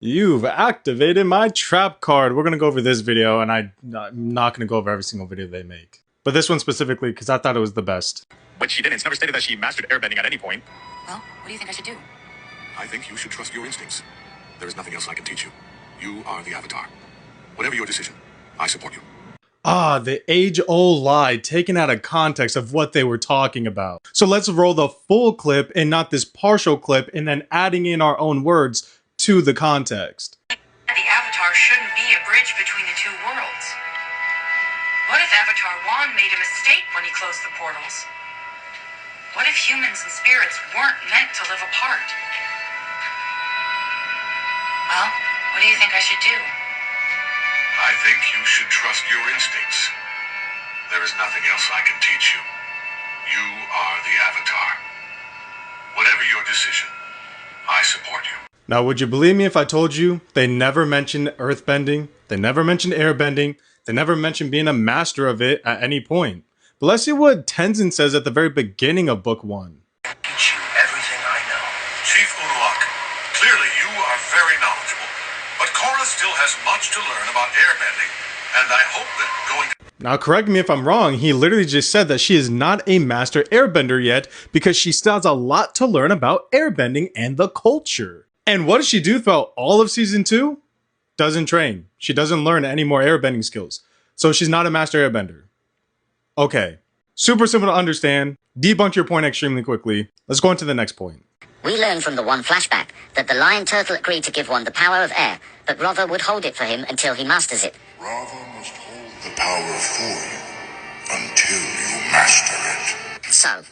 You've activated my trap card. We're going to go over this video, and I'm not going to go over every single video they make. But this one specifically, because I thought it was the best. But she didn't. It's never stated that she mastered airbending at any point. Well, what do you think I should do? I think you should trust your instincts. There is nothing else I can teach you. You are the Avatar. Whatever your decision, I support you. Ah, the age-old lie taken out of context of what they were talking about. So let's roll the full clip and not this partial clip and then adding in our own words to the context. The Avatar shouldn't be a bridge between the two worlds. What if Avatar 1 made a mistake when he closed the portals? What if humans and spirits weren't meant to live apart? Well, what do you think I should do? I think you should trust your instincts. There is nothing else I can teach you. You are the Avatar. Whatever your decision, I support you. Now, would you believe me if I told you they never mentioned earthbending, they never mentioned airbending, they never mentioned being a master of it at any point? But let's see what Tenzin says at the very beginning of Book 1. Teach you everything I know. Chief Uruak, clearly you are very knowledgeable, but Korra still has much to learn about airbending, and I hope that going... Now, correct me if I'm wrong, he literally just said that she is not a master airbender yet because she still has a lot to learn about airbending and the culture. And what does she do throughout all of Season 2? Doesn't train. She doesn't learn any more airbending skills. So she's not a master airbender. Okay. Super simple to understand. Debunked your point extremely quickly. Let's go on to the next point. We learn from the One flashback that the Lion Turtle agreed to give One the power of air, but Rava would hold it for him until he masters it. Rava must hold the power for you until you master it. So,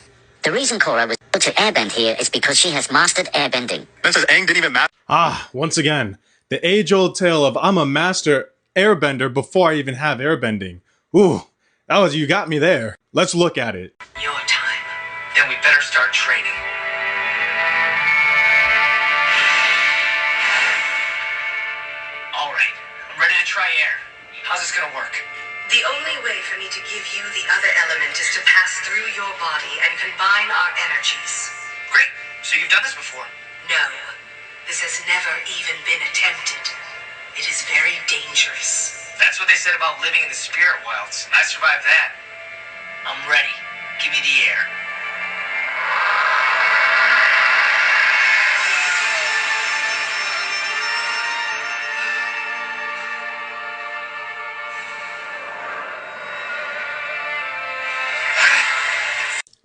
the reason Korra was able to airbend here is because she has mastered airbending. Then says Aang didn't even master. Ah, once again, the age-old tale of I'm a master airbender before I even have airbending. Ooh, you got me there. Let's look at it. Your time. Then we better start training. All right, I'm ready to try air. How's this gonna work? The only way for me to give you the other element is to pass through your body and combine our energies. Great. So you've done this before? No, this has never even been attempted. It is very dangerous. That's what they said about living in the spirit wilds, and I survived that. I'm ready. Give me the air.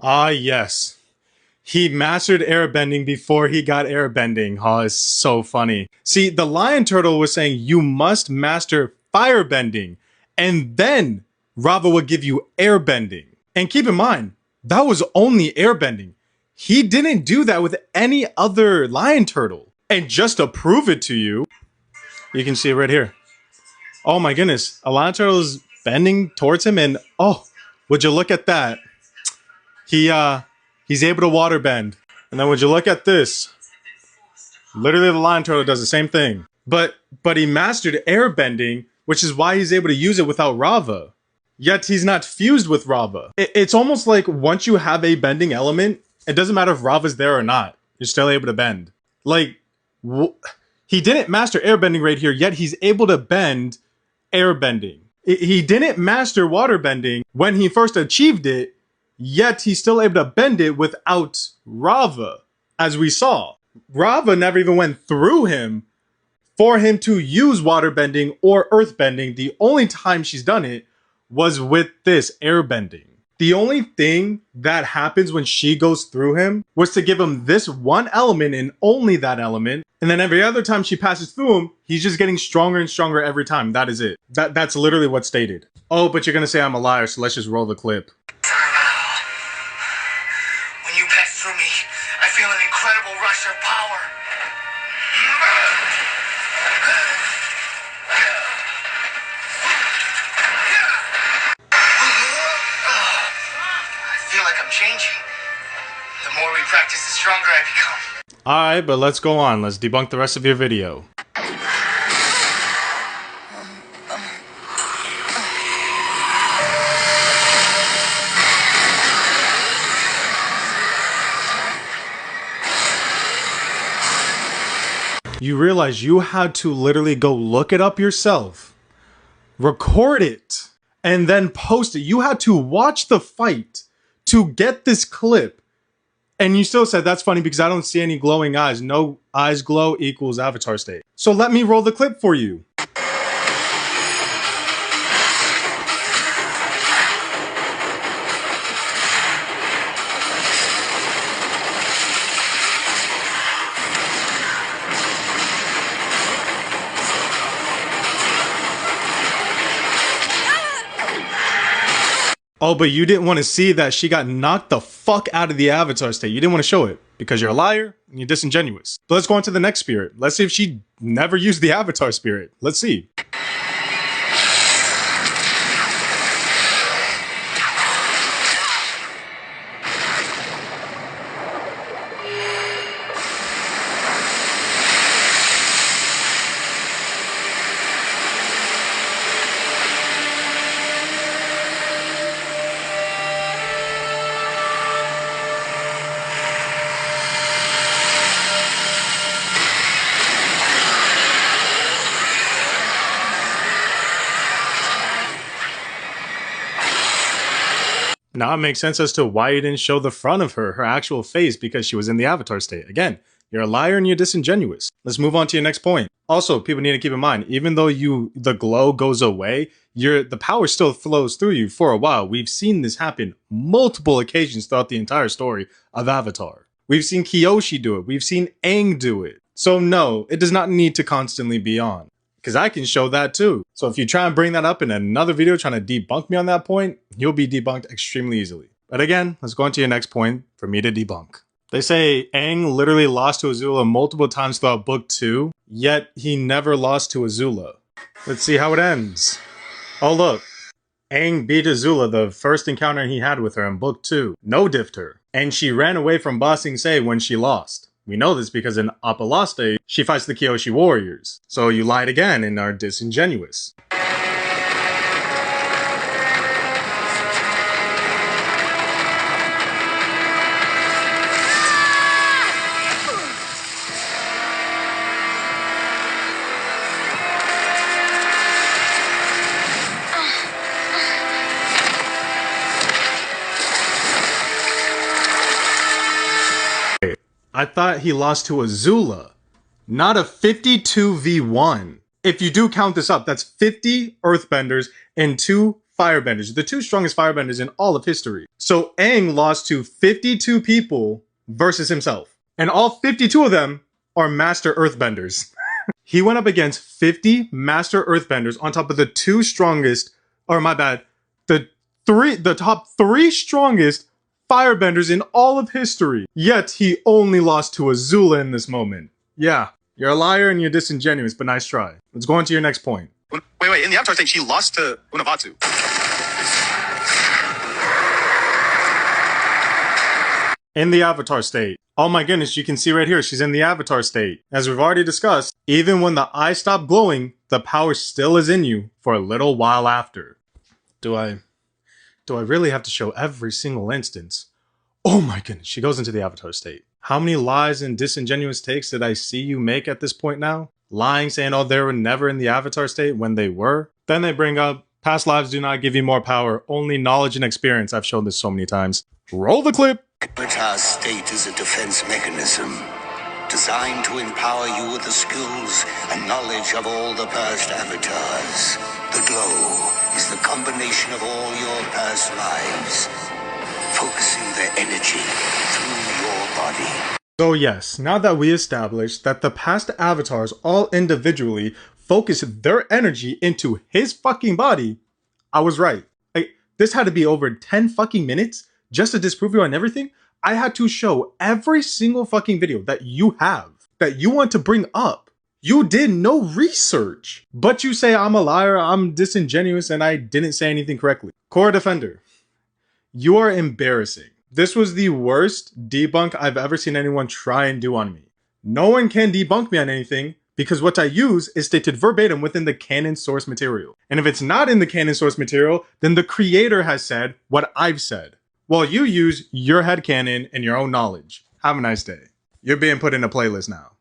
Ah, yes. He mastered airbending before he got airbending. Oh, it's so funny. See, the Lion Turtle was saying you must master firebending, and then Rava would give you airbending. And keep in mind, that was only airbending. He didn't do that with any other Lion Turtle. And just to prove it to you, you can see it right here. Oh my goodness, a Lion Turtle is bending towards him, and oh, would you look at that? He's able to water bend. And then would you look at this? Literally the Lion Turtle does the same thing. But he mastered airbending, which is why he's able to use it without Rava. Yet he's not fused with Rava. It's almost like once you have a bending element, it doesn't matter if Rava's there or not. You're still able to bend. Like, he didn't master airbending right here, yet he's able to bend airbending. He didn't master waterbending when he first achieved it, yet he's still able to bend it without Rava, as we saw. Rava never even went through him for him to use waterbending or earthbending. The only time she's done it was with this airbending. The only thing that happens when she goes through him was to give him this one element and only that element. And then every other time she passes through him, he's just getting stronger and stronger every time. That is it. That's literally what's stated. Oh, but you're going to say I'm a liar, so let's just roll the clip. When you pass through me, I feel an incredible rush of power. I feel like I'm changing. The more we practice, the stronger I become. Alright, but let's go on. Let's debunk the rest of your video. You realize you had to literally go look it up yourself, record it, and then post it. You had to watch the fight to get this clip. And you still said, that's funny because I don't see any glowing eyes. No eyes glow equals avatar state. So let me roll the clip for you. Oh, but you didn't want to see that she got knocked the fuck out of the avatar state. You didn't want to show it because you're a liar and you're disingenuous. But let's go on to the next spirit. Let's see if she never used the avatar spirit. Let's see. Now it makes sense as to why you didn't show the front of her actual face, because she was in the avatar state. Again, you're a liar and you're disingenuous. Let's move on to your next point. Also, people need to keep in mind, even though the glow goes away, the power still flows through you for a while. We've seen this happen multiple occasions throughout the entire story of Avatar. We've seen Kyoshi do it. We've seen Aang do it. So no, it does not need to constantly be on. Because I can show that too. So if you try and bring that up in another video trying to debunk me on that point, you'll be debunked extremely easily. But again, let's go on to your next point for me to debunk. They say Aang literally lost to Azula multiple times throughout book 2, yet he never lost to Azula. Let's see how it ends. Oh look, Aang beat Azula the first encounter he had with her in book 2. No diffed her. And she ran away from Ba Sing Se when she lost. We know this because in Appa Lost Day, she fights the Kyoshi warriors. So you lied again and are disingenuous. I thought he lost to Azula, not a 52v1. If you do count this up, that's 50 earthbenders and 2 firebenders, the 2 strongest firebenders in all of history. So Aang lost to 52 people versus himself. And all 52 of them are master earthbenders. He went up against 50 master earthbenders on top of the 2 strongest, or my bad, the top 3 strongest firebenders in all of history. Yet he only lost to Azula in this moment. Yeah, you're a liar and you're disingenuous, but nice try. Let's go on to your next point. Wait, in the Avatar state, she lost to Unavatu. In the Avatar state. Oh my goodness, you can see right here, she's in the Avatar state. As we've already discussed, even when the eyes stop glowing, the power still is in you for a little while after. Do I really have to show every single instance? Oh my goodness, she goes into the Avatar state. How many lies and disingenuous takes did I see you make at this point now? Lying, saying, oh, they were never in the Avatar state when they were. Then they bring up, past lives do not give you more power, only knowledge and experience. I've shown this so many times. Roll the clip. Avatar state is a defense mechanism designed to empower you with the skills and knowledge of all the past avatars. The glow is the combination of all your past lives, focusing their energy through your body. So yes, now that we established that the past avatars all individually focus their energy into his fucking body, I was right. Like, this had to be over 10 fucking minutes just to disprove you on everything. I had to show every single fucking video that you have, that you want to bring up. You did no research, but you say I'm a liar, I'm disingenuous, and I didn't say anything correctly. Korra Defender, you are embarrassing. This was the worst debunk I've ever seen anyone try and do on me. No one can debunk me on anything because what I use is stated verbatim within the canon source material. And if it's not in the canon source material, then the creator has said what I've said. While you use your headcanon and your own knowledge. Have a nice day. You're being put in a playlist now.